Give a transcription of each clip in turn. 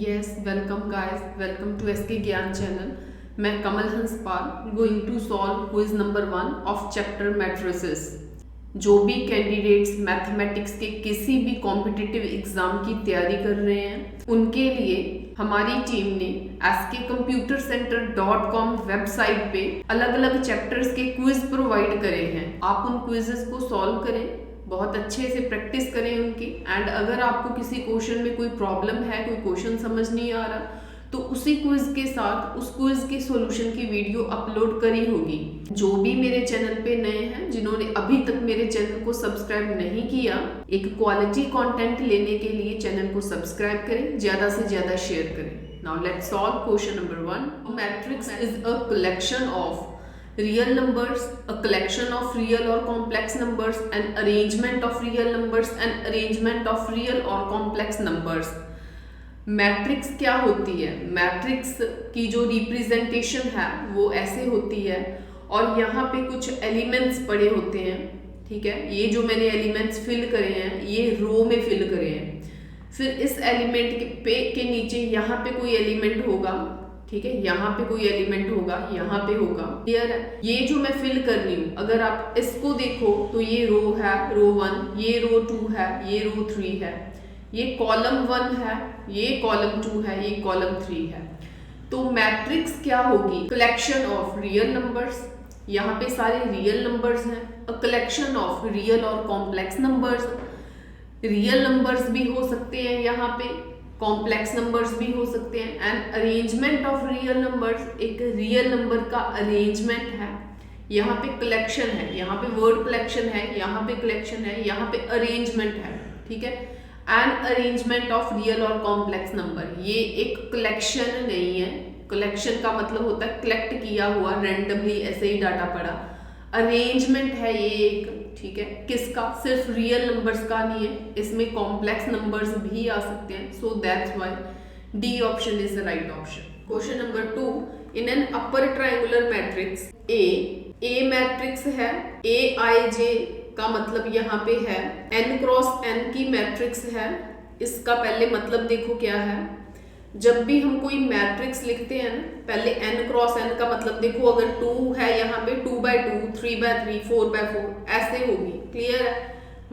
Yes, welcome guys. Welcome to SK Gyan channel. मैं Kamal Hanspal going to solve quiz number 1 of chapter matrices. जो भी candidates mathematics के किसी भी कॉम्पिटिटिव एग्जाम की तैयारी कर रहे हैं उनके लिए हमारी टीम ने skcomputercenter.com वेबसाइट पे अलग अलग चैप्टर्स के क्विज प्रोवाइड करे हैं. आप उन क्विजेस को सॉल्व करें, बहुत अच्छे से प्रैक्टिस करें उनकी. एंड अगर आपको किसी क्वेश्चन में कोई प्रॉब्लम है, कोई क्वेश्चन समझ नहीं आ रहा, तो उसी क्विज के साथ उस क्विज के सॉल्यूशन की वीडियो अपलोड करी होगी. जो भी मेरे चैनल पे नए हैं, जिन्होंने अभी तक मेरे चैनल को सब्सक्राइब नहीं किया, एक क्वालिटी कंटेंट लेने के लिए चैनल को सब्सक्राइब करें, ज्यादा से ज्यादा शेयर करें. Now let's solve question number 1. Matrix is a collection of real numbers, a collection of real or complex numbers, an arrangement of real numbers, an arrangement of real or complex numbers. Matrix क्या होती है? Matrix की जो representation है वो ऐसे होती है और यहाँ पे कुछ एलिमेंट्स पड़े होते हैं. ठीक है, ये जो मैंने एलिमेंट्स फिल करे हैं ये रो में फिल करे हैं. फिर इस एलिमेंट के नीचे यहाँ पे कोई एलिमेंट होगा. ठीक है, यहाँ पे कोई एलिमेंट होगा, यहाँ पे होगा. क्लियर है? ये जो मैं फिल कर रही हूँ, अगर आप इसको देखो तो ये रो है, रो 1, ये रो 2 है, ये रो 3 है, ये कॉलम 1 है, ये कॉलम 2 है, ये कॉलम 3 है. तो मैट्रिक्स क्या होगी? Collection of real numbers. यहाँ पे सारे रियल नंबर्स हैं. अ कलेक्शन ऑफ रियल और कॉम्प्लेक्स नंबर्स. रियल नंबर्स भी हो सकते हैं, यहाँ पे कॉम्प्लेक्स नंबर्स भी हो सकते हैं. And arrangement of real numbers, एक रियल नंबर का अरेंजमेंट है. यहाँ पे कलेक्शन है, यहाँ पे वर्ड कलेक्शन है, यहाँ पे कलेक्शन है, यहाँ पे अरेंजमेंट है. ठीक है, एंड अरेंजमेंट ऑफ रियल और कॉम्प्लेक्स नंबर. ये एक कलेक्शन नहीं है. कलेक्शन का मतलब होता है कलेक्ट किया हुआ, रैंडमली ऐसे ही डाटा पड़ा. अरेंजमेंट है ये एक. ठीक है, किसका? सिर्फ रियल नंबर्स का नहीं है, इसमें कॉम्प्लेक्स नंबर्स भी आ सकते हैं. So that's why D option is the right option. Question number 2. In an upper triangular matrix A matrix है. Aij का मतलब यहाँ पे है. n क्रॉस n की मैट्रिक्स है. इसका पहले मतलब देखो क्या है. जब भी हम कोई मैट्रिक्स लिखते हैं ना, पहले n क्रॉस n का मतलब देखो. अगर 2 है यहाँ पे 2/2, 3/3, 4/4 ऐसे होगी. क्लियर है?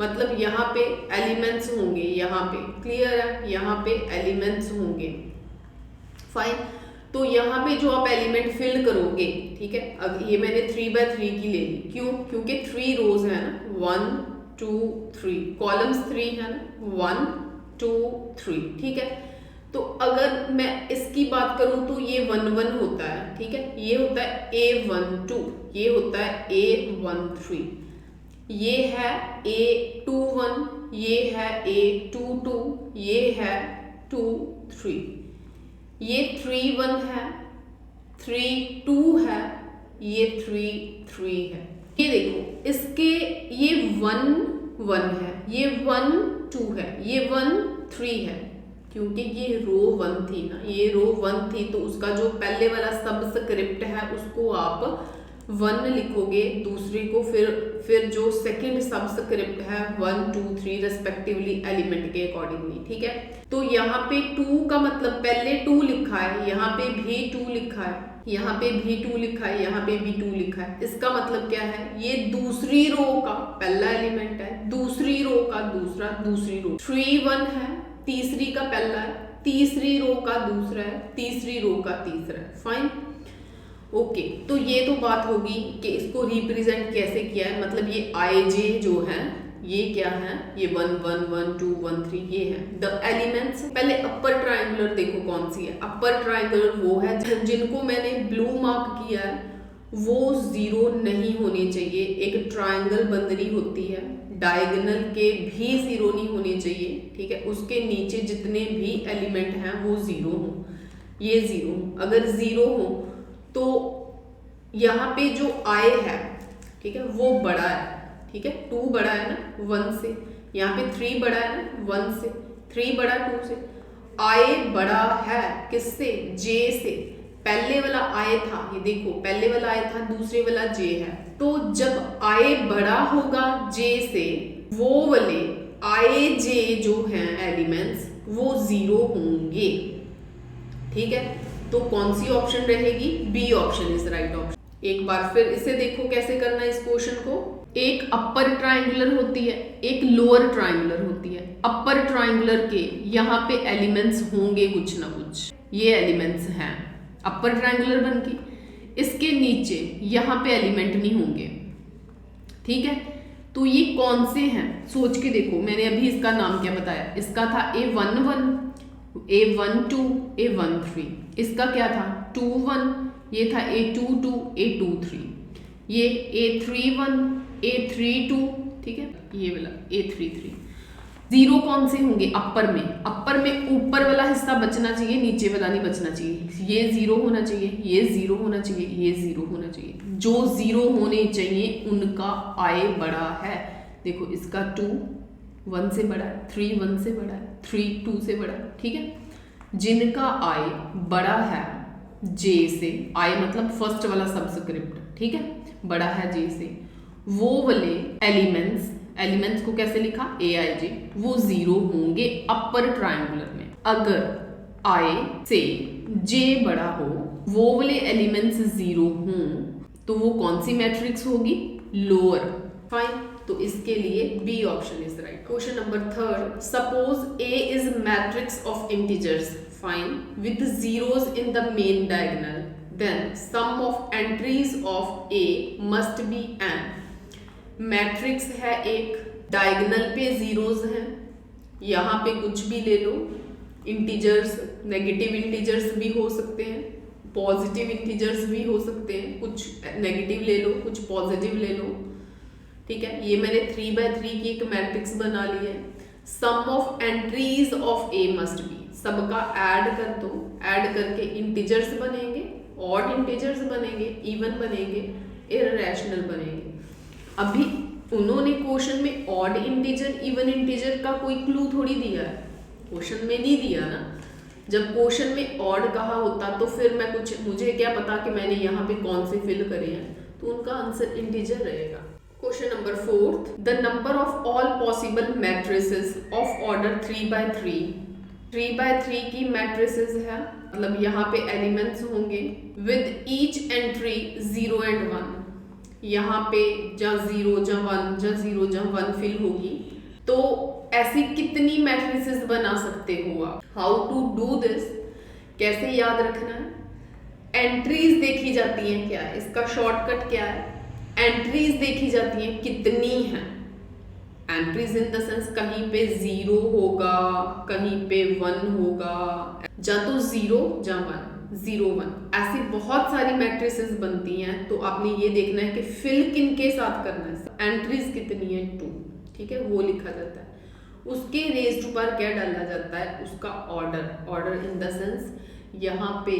मतलब यहाँ पे एलिमेंट्स होंगे, यहाँ पे. क्लियर है? यहाँ पे एलिमेंट्स होंगे. फाइन. तो यहाँ पे जो आप एलिमेंट फिल करोगे, ठीक है, अब ये मैंने 3/3 की ले ली. क्यों? क्योंकि 3 रोज है ना, 1 2 3, कॉलम्स 3 है ना, 1 2 3. ठीक है, तो अगर मैं इसकी बात करूं तो ये 1 1 होता है. ठीक है, ये होता है A12, ये होता है A13, ये है A21, ये है A22, ये है 2 3, ये 3 1 है, 3 2 है, ये 3 3 है. ये देखो, इसके ये 1 1 है, ये 1 2 है, ये 1 3 है. क्योंकि ये रो 1 थी ना, ये रो 1 थी, तो उसका जो पहले वाला सबस्क्रिप्ट है उसको आप 1 लिखोगे, दूसरे को फिर जो सेकंड सबस्क्रिप्ट है 1 2 3 रेस्पेक्टिवली एलिमेंट के अकॉर्डिंगली. ठीक है, तो यहाँ पे 2 का मतलब पहले 2 लिखा है, यहाँ पे भी 2 लिखा है, यहाँ पे भी 2 लिखा है, यहाँ पे भी 2 लिखा है. इसका मतलब क्या है? ये दूसरी रो का पहला एलिमेंट है, दूसरी रो का दूसरी रो. 3 1 है, तीसरी का पहला है, तीसरी रो का दूसरा है, तीसरी रो का तीसरा है. फाइन. ओके, तो ये तो बात होगी कि इसको रिप्रेजेंट कैसे किया है. मतलब ये Ij जो है ये क्या है? ये 1 1 1 2 1 3 ये है द एलिमेंट्स. पहले अपर ट्रायंगुलर देखो कौन सी है. अपर ट्रायंगुलर वो है जिनको मैंने ब्लू मार्क किया है, वो 0 नहीं होने चाहिए. एक ट्रायंगल बन रही होती है, डायगोनल के भी 0 नहीं होने चाहिए. ठीक है, उसके नीचे जितने भी एलिमेंट हैं वो 0 हो, ये 0 हो. अगर 0 हो तो यहाँ पे जो I है, ठीक है, वो बड़ा है. ठीक है, 2 बड़ा है ना 1 से, यहाँ पे 3 बड़ा है ना 1 से, 3 बड़ा 2 से. I बड़ा है किससे? J से. पहले वाला I था, ये देखो पहले वाला I था, दूसरे वाला J है. तो जब I बड़ा होगा J से, वो वाले Ij जो हैं एलिमेंट्स वो 0 होंगे. ठीक है, तो कौन सी ऑप्शन रहेगी? B option is right option. एक बार फिर इसे देखो कैसे करना है इस क्वेश्चन को। एक अपर ट्राइंगुलर होती है, एक लोअर ट्राइंगुलर होती है। अपर ट्राइंगुलर के यहाँ पे एलिमेंट्स होंगे कुछ ना कुछ, ये एलिमेंट्स हैं अपर ट्राइंगुलर बन के। इसके नीचे यहाँ पे एलिमेंट नहीं होंगे, ठीक है। तो ये कौन से हैं सोच के देखो। मैंने अभी इसका नाम क्या बताया, इसका था A11, A12, A13। इसका क्या था? 21, ये था A22, A23, ये A31, A32, ठीक है, ये वाला A33। जीरो कौन से होंगे? अपर में। अपर में ऊपर वाला हिस्सा बचना चाहिए, नीचे वाला नहीं बचना चाहिए। ये जीरो होना चाहिए, ये जीरो होना चाहिए, ये जीरो होना चाहिए। जो जीरो होने चाहिए उनका आय बड़ा है। देखो इसका 2 1 से बड़ा है, 3 1 से बड़ा है, 3 2 से बड़ा है, ठीक है। जिनका आय बड़ा है जे से, आय मतलब फर्स्ट वाला सबस्क्रिप्ट, ठीक है, बड़ा है जे से, वो वाले एलिमेंट्स को कैसे लिखा? AIJ, वो जीरो होंगे अपर ट्राइंगुलर में। अगर I से J बड़ा हो, वो वाले एलिमेंट्स जीरो हों, तो वो कौन सी मैट्रिक्स होगी? लोअर। फाइन, तो इसके लिए B option is right. Question number 3, suppose A is matrix of integers, fine, with zeros in the main diagonal, then sum of entries of A must be n। Matrix है एक, diagonal पे zeros हैं, यहाँ पे कुछ भी ले लो, integers, negative integers भी हो सकते हैं, पॉजिटिव इंटीजर्स भी हो सकते हैं, कुछ नेगेटिव ले लो, कुछ पॉजिटिव ले लो, ठीक है। ये मैंने 3x3 की एक मैट्रिक्स बना ली है। Sum of entries of A must be, सबका ऐड कर दो, ऐड करके इंटीजर्स बनेंगे, ऑड इंटीजर्स बनेंगे, इवन बनेंगे, इररेशनल बनेंगे। अभी उन्होंने क्वेश्चन में ऑड इंटीजर इवन इंटीजर का कोई क्लू थोड़ी दिया है, क्वेश्चन में नहीं दिया ना। जब क्वेश्चन में ऑड कहा होता तो फिर मैं मुझे क्या पता कि मैंने यहाँ पे कौन से फिल करे हैं, तो उनका आंसर इंटीजर रहेगा। Question number 4, the number of all possible matrices of order 3x3। 3x3 की मैट्रिसेस है, मतलब यहाँ पे एलिमेंट्स होंगे विद ईच एंट्री 0 and 1। यहाँ पे जहाँ 0 जहाँ 1 जहाँ 0 जहाँ 1 फिल होगी, तो ऐसी कितनी मैट्रिसेस बना सकते हो आप? हाउ टू डू दिस, कैसे याद रखना है? एंट्रीज देखी जाती हैं, क्या है इसका शॉर्टकट क्या है? एंट्रीज देखी जाती हैं कितनी हैं। एंट्रीज इन द सेंस कहीं पे 0 होगा, कहीं पे 1 होगा, जहाँ तो 0 जहाँ 1 0 1, ऐसी बहुत सारी मैट्रिसेस बनती हैं। तो आपने ये देखना है कि फिल किन के साथ करना है। एंट्रीज कितनी है? 2, ठीक है, वो लिखा जाता है। उसके रेज टू पावर क्या डाला जाता है? उसका ऑर्डर इन द सेंस यहाँ पे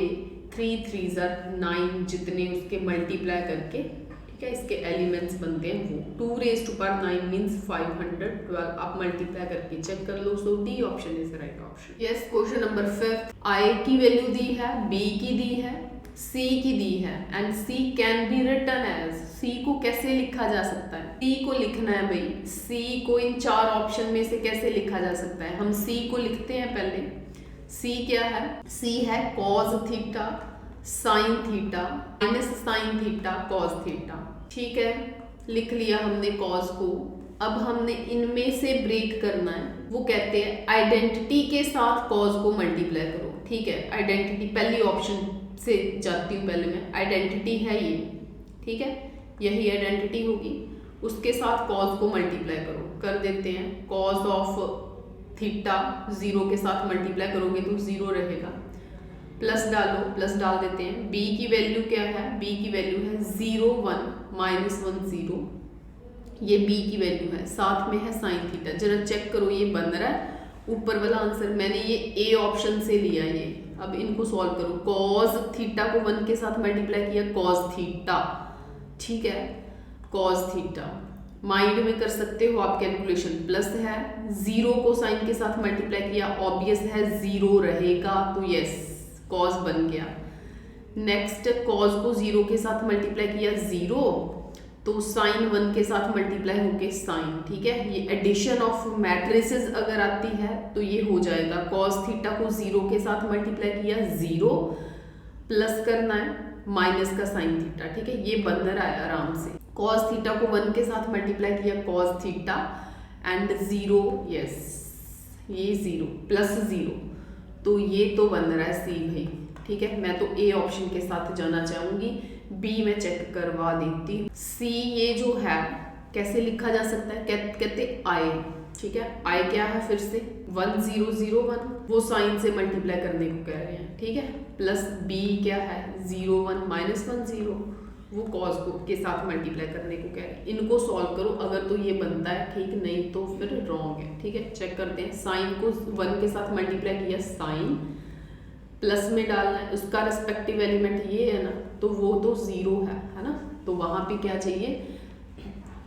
3 3s are 9, जितने उसके मल्टीप्लाई करके, ठीक है, इसके एलिमेंट्स बनते हैं वो। 2 रेज टू पावर 9 मीन्स 512। आप मल्टीप्लाई करके चेक कर लो। So D option is right option. Yes, question number 5, I की वैल्यू दी है, B की दी है, C की दी है, and C can be written as. C को कैसे लिखा जा सकता है? C को लिखना है भाई, C को इन 4 ऑप्शन में से कैसे लिखा जा सकता है? हम C को लिखते हैं पहले। C क्या है? C है cos theta sine theta minus sine theta cos theta, ठीक है, लिख लिया हमने कॉस को। अब हमने इनमें से ब्रेक करना है। वो कहते हैं आइडेंटिटी के साथ कॉस को मल्टीप्लाई करो, ठीक है। आइडेंटिटी पहली ऑप्शन से जाती हूँ पहले मैं। आइडेंटिटी है ये, ठीक है, यही आइडेंटिटी होगी। उसके साथ कॉस को मल्टीप्लाई करो, कर देते हैं। कॉस ऑफ थीटा 0 के साथ मल्टीप्लाई करोगे तो 0 रहेगा। प्लस डालो, प्लस डाल देते हैं। b की वैल्यू क्या है? b की वैल्यू है 0 1 माइनस 1 0, ये b की वैल्यू है। साथ में है साइन थीटा। जरा चेक करो ये बन रहा है ऊपर वाला आंसर। मैंने ये a ऑप्शन से लिया ये। अब इनको सॉल्व करो। कॉस थीटा को 1 के साथ मल्टीप्लाई किया, कॉस थीटा, ठीक है, कॉस थीटा। माइंड में कर सकते हो आप कैलकुलेशन। प्लस है, 0 को साइन के साथ मल्टीप्लाई किया, ऑब्वियस है 0 रहेगा, तो यस कॉस बन गया। नेक्स्ट कॉस को 0 के साथ मल्टीप्लाई किया 0, तो साइन 1 के साथ मल्टीप्लाई होके साइन, ठीक है। ये एडिशन ऑफ मैट्रिसेस अगर आती है तो ये हो जाएगा कॉस थीटा को 0 के साथ मल्टीप्लाई किया 0 प्लस करना है माइनस का साइन थीटा, ठीक है। ये बन रहा है आराम से। कॉस थीटा को 1 के साथ मल्टीप्लाई किया कॉस थीटा एंड 0, यस ये 0 प्लस 0, तो ये तो बन रहा है सी भाई, ठीक है। मैं तो ए ऑप्शन के साथ जाना चाहूंगी, बी में चेक करवा देती हूँ। सी ये जो है कैसे लिखा जा सकता है, कहते आई, ठीक है। आई क्या है फिर से 1001, वो साइन से मल्टीप्लाई करने को कह रहे हैं, ठीक है। प्लस बी क्या है 01 माइनस 10, वो कॉस के साथ मल्टीप्लाई करने को कह रहे हैं। इनको सॉल्व करो, अगर तो ये बनता है ठीक, नहीं तो फिर रॉन्ग है, ठीक है। चेक करते हैं। साइन को 1 के साथ मल्टीप्लाई किया साइन, प्लस में डालना है उसका रेस्पेक्टिव एलिमेंट ये है ना, तो वो तो 0 है ना, तो वहां पे क्या चाहिए,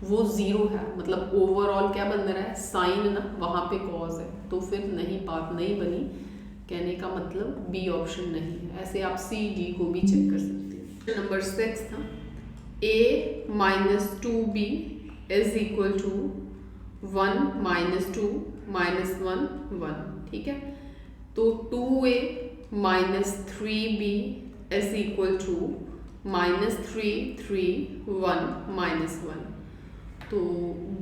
वो 0 है, मतलब ओवरऑल क्या बन रहा है साइन ना, वहां पे कॉस है, तो फिर नहीं बात नहीं बनी। कहने का मतलब बी ऑप्शन नहीं है। ऐसे आप सी डी को भी चेक कर सकते हैं। नंबर 6 था a माइनस 2b is equal to 1 minus 2 minus 1 1, ठीक है। तो 2a minus 3b is equal to minus 3 3 1 minus 1। तो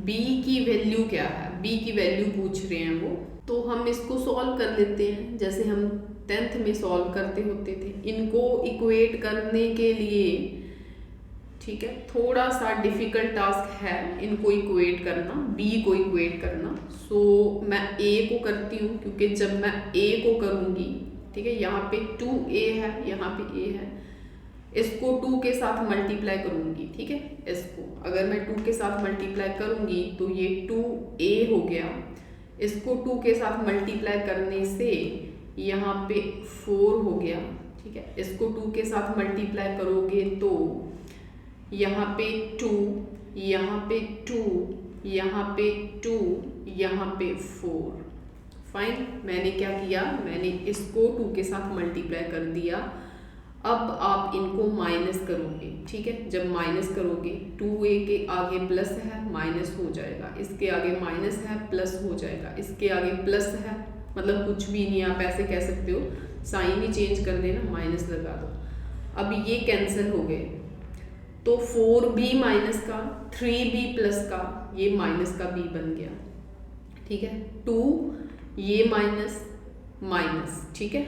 b की वैल्यू क्या है, b की वैल्यू पूछ रहे हैं वो, तो हम इसको सॉल्व कर लेते हैं जैसे हम 10th में सॉल्व करते होते थे। इनको इक्वेट करने के लिए, ठीक है, थोड़ा सा डिफिकल्ट टास्क है इनको इक्वेट करना, b को इक्वेट करना। सो मैं a को करती हूँ, क्योंकि जब मैं a को करूँगी, ठीक है, यहाँ पे 2a है, यहाँ पे a है, इसको 2 के साथ मल्टीप्लाई करूँगी, ठीक है। इसको अगर मैं 2 के साथ मल्टीप्लाई करूँगी तो ये 2a हो गया, इसको 2 के साथ मल्टीप्लाई करने से यहाँ पे 4 हो गया, ठीक है। इसको 2 के साथ मल्टीप्लाई करोगे तो यहाँ पे 2, यहाँ पे 2, यहाँ पे 2, यहाँ पे 4। फाइन, मैंने क्या किया, मैंने इसको 2 के साथ मल्टीप्लाई कर दिया। अब आप इनको माइनस करोगे, ठीक है। जब माइनस करोगे 2a के आगे प्लस है माइनस हो जाएगा, इसके आगे माइनस है प्लस हो जाएगा, इसके आगे प्लस है, मतलब कुछ भी नहीं, आप ऐसे कह सकते हो, साइन ही चेंज कर देना, माइनस लगा दो। अब ये कैंसिल हो गए, तो 4b माइनस का 3b प्लस का, ये माइनस का b बन गया, ठीक है। 2 ये माइनस माइनस, ठीक है,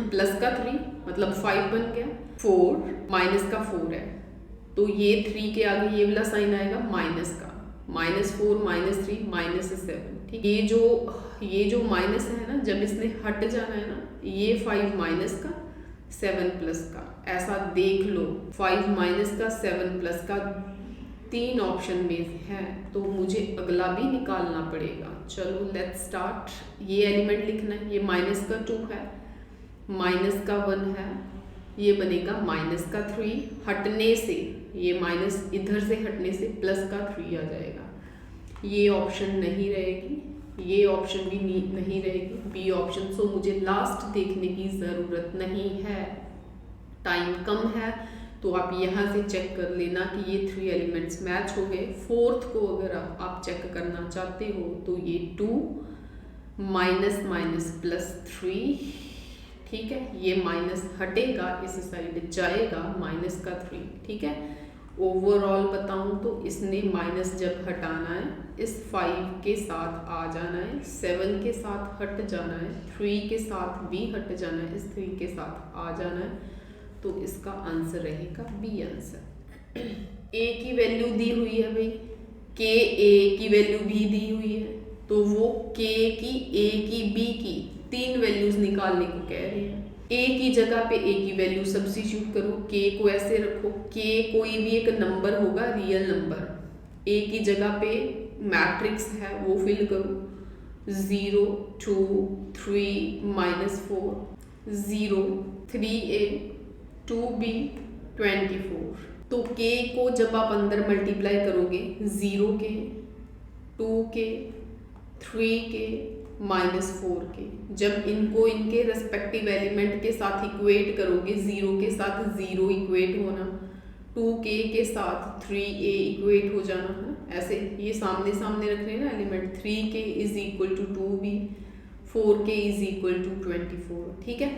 प्लस का 3 मतलब 5 बन गया। 4 माइनस का 4 है, तो ये 3 के आगे ये वाला साइन आएगा माइनस का, -4 -3 -7, ठीक। ये जो माइनस है ना, जब इसने हट जाना है ना, ये 5 माइनस का 7 प्लस का, ऐसा देख लो 5 माइनस का 7 प्लस का 3 ऑप्शन में है, तो मुझे अगला भी निकालना पड़ेगा। चलो लेट्स स्टार्ट। ये एलिमेंट लिखना है, ये माइनस का 2 है, माइनस का 1 है, ये बनेगा माइनस का 3, हटने से ये माइनस इधर से हटने से प्लस का 3 आ जाएगा। ये ऑप्शन नहीं रहेगी, ये ऑप्शन भी नहीं रहेगी, बी ऑप्शन। सो मुझे लास्ट देखने की ज़रूरत नहीं है, टाइम कम है, तो आप यहाँ से चेक कर लेना कि ये 3 एलिमेंट्स मैच हो गए। 4th को अगर आप चेक करना चाहते हो तो ये 2 माइनस माइनस प्लस 3, ठीक है, ये माइनस हटेगा, इस साइड जाएगा माइनस का 3, ठीक है। ओवरऑल बताऊं तो इसने माइनस जब हटाना है, इस 5 के साथ आ जाना है, 7 के साथ हट जाना है, 3 के साथ भी हट जाना है, इस 3 के साथ आ जाना है, तो इसका आंसर रहेगा बी आंसर। a की वैल्यू दी हुई है भाई, k a की वैल्यू भी दी हुई है, तो वो k की, a की, b की 3 वैल्यूज निकालने को कह रहे हैं। a की जगह पे a की वैल्यू सब्स्टिट्यूट करो, k को ऐसे रखो, k कोई भी एक नंबर होगा, रियल नंबर, a की जगह पे मैट्रिक्स है वो फिल करो, 0 2 3 -4 0 3a 2b 24। तो k को जब आप अंदर मल्टीप्लाई करोगे 0 के 2 के 3 के -4 के, जब इनको इनके रेस्पेक्टिव एलिमेंट के साथ इक्वेट करोगे, 0 के साथ 0 इक्वेट होना, 2k के साथ 3a इक्वेट हो जाना है, ऐसे ये सामने सामने रख रहे हैं ना element. 3k is equal to 2b, 4k is equal to 24। ठीक है,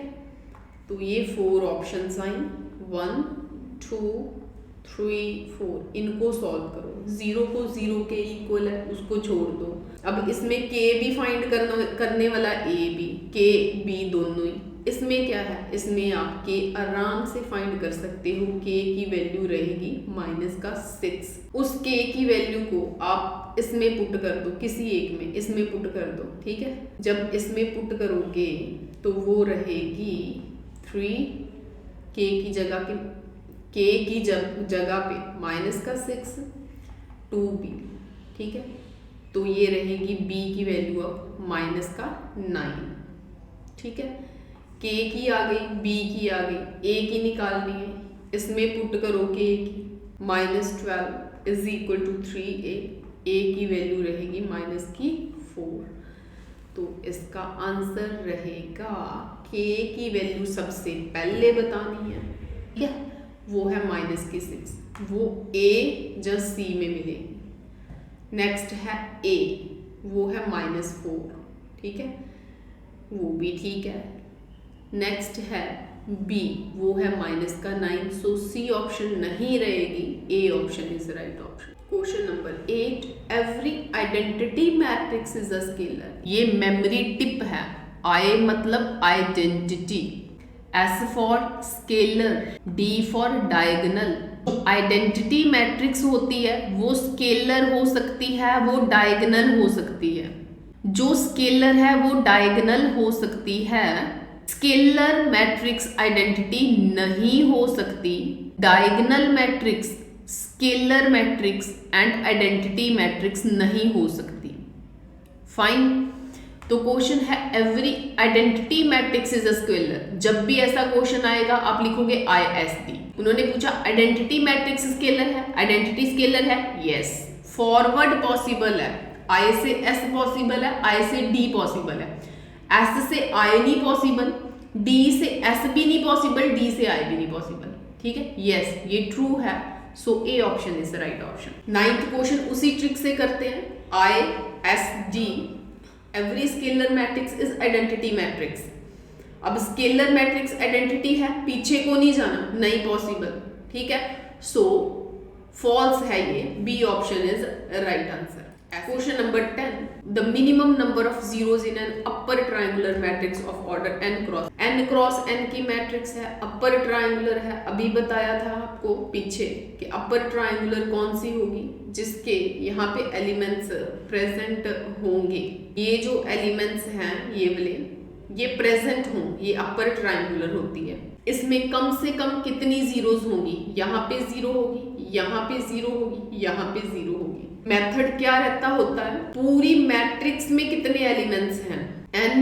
तो ये 4 ऑप्शंस आई, 1 2 3 4। इनको सॉल्व करो। 0 को 0 के इक्वल है, उसको छोड़ दो। अब इसमें k भी फाइंड करने वाला, a भी, k b दोनों ही। इसमें क्या है, इसमें आप k आराम से फाइंड कर सकते हो। k की वैल्यू रहेगी -6। उस k की वैल्यू को आप इसमें पुट कर दो, किसी एक में इसमें पुट कर दो। ठीक है, जब इसमें पुट करोगे तो वो रहेगी 3, k की जगह पे -6 2b। ठीक है, तो ये रहेगी b की वैल्यू अब -9। ठीक है, k की आ गई, b की आ गई, a की निकालनी है। इसमें पुट करो k की, -12 is equal to 3a। a की वैल्यू रहेगी -4। तो इसका आंसर रहेगा, k की वैल्यू सबसे पहले बतानी है। ठीक है, वो है -6, वो a जस्ट c में मिलेगी। नेक्स्ट है a, वो है -4। ठीक है, वो भी ठीक है। नेक्स्ट है b, वो है -9। सो c ऑप्शन नहीं रहेगी, a option is right option. Question number 8, every identity matrix is a scalar. ये मेमोरी टिप है। I मतलब identity, S for scalar, D for diagonal. Identity matrix होती है वो स्केलर हो सकती है, वो डायगोनल हो सकती है। जो स्केलर है वो डायगोनल हो सकती है। स्केलर मैट्रिक्स आइडेंटिटी नहीं हो सकती। Diagonal matrix scalar matrix and identity matrix नहीं हो सकती। फाइन, तो क्वेश्चन है every identity matrix is a scalar. जब भी ऐसा क्वेश्चन आएगा आप लिखोगे ISD। उन्होंने पूछा आइडेंटिटी मैट्रिक्स स्केलर है, आइडेंटिटी स्केलर है, यस। फॉरवर्ड पॉसिबल है, I से S पॉसिबल है, I से D पॉसिबल है, S से I नहीं पॉसिबल, D से S भी नहीं पॉसिबल, D से I भी नहीं पॉसिबल। ठीक है, यस, ये ट्रू है। सो A option is right option. 9th question उसी ट्रिक से करते हैं। ISD, every scalar matrix is identity matrix. अब स्केलर मैट्रिक्स आइडेंटिटी है, पीछे को नहीं जाना, नहीं पॉसिबल। ठीक है, सो फॉल्स है ये, B option is right answer. Question number 10, the minimum number of zeros in an upper triangular matrix of order n cross n की मैट्रिक्स है, अपर ट्रायंगुलर है। अभी बताया था आपको पीछे कि अपर ट्रायंगुलर कौन सी होगी, जिसके यहाँ पे एलिमेंट्स प्रेजेंट होंगे। ये जो एलिमेंट्स हैं ये वाले, ये प्रेजेंट हों, ये अपर ट्रायंगुलर होती है। इसमें कम से कम कितनी जीरोज होंगी, यहाँ पे 0 होगी, यहाँ पे 0 होगी, यहाँ पे 0 होगी। मेथड क्या रहता होता है, पूरी मैट्रिक्स में कितने एलिमेंट्स हैं, n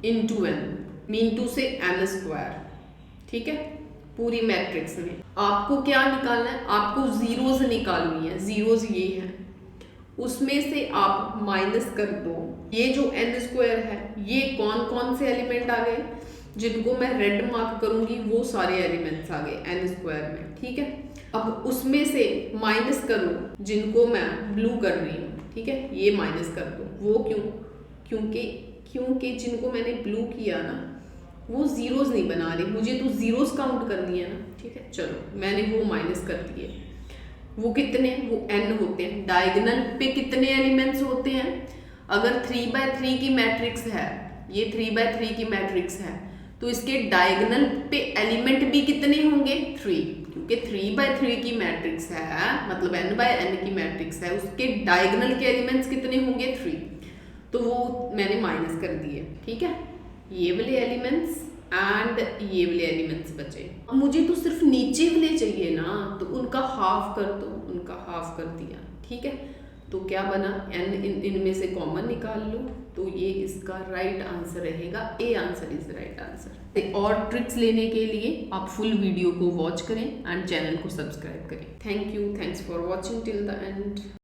into n, mean to से n²। ठीक है, पूरी मैट्रिक्स में आपको क्या निकालना है, आपको जीरोज निकालनी है। जीरोज ये हैं, उसमें से आप माइनस कर दो। ये जो n² है, ये कौन कौन से एलिमेंट आ गए, जिनको मैं रेड मार्क करूंगी वो सारे एलिमेंट्स आ गए n² में। ठीक है, अब उसमें से माइनस करो जिनको मैं ब्लू कर रही हूँ। ठीक है, ये माइनस कर दो। वो क्योंकि जिनको मैंने ब्लू किया ना वो जीरोज नहीं बना रही, मुझे तो जीरोज काउंट करनी है ना। ठीक है, चलो मैंने वो माइनस कर दिए। वो कितने, वो n होते हैं। डायगोनल पे कितने एलिमेंट्स होते हैं, अगर 3x3 की मैट्रिक्स है, ये 3x3 की मैट्रिक्स है, तो इसके डायगोनल पे एलिमेंट भी कितने होंगे, 3, क्योंकि 3x3 की मैट्रिक्स है, मतलब n/n की मैट्रिक्स है, उसके डायगोनल के एलिमेंट्स कितने होंगे, 3। तो वो मैंने माइनस कर दिए। ठीक है, ये वाले एलिमेंट्स एंड ये वाले एलिमेंट्स बचे। अब मुझे तो सिर्फ नीचे वाले चाहिए ना, तो उनका हाफ कर दो, उनका हाफ कर दिया। ठीक है, तो क्या बना, n इनमें से कॉमन निकाल लो, तो ये इसका राइट आंसर रहेगा, A answer is right answer. और ट्रिक्स लेने के लिए आप फुल वीडियो को वॉच करें एंड चैनल को सब्सक्राइब करें। Thank you, thanks for watching till the end.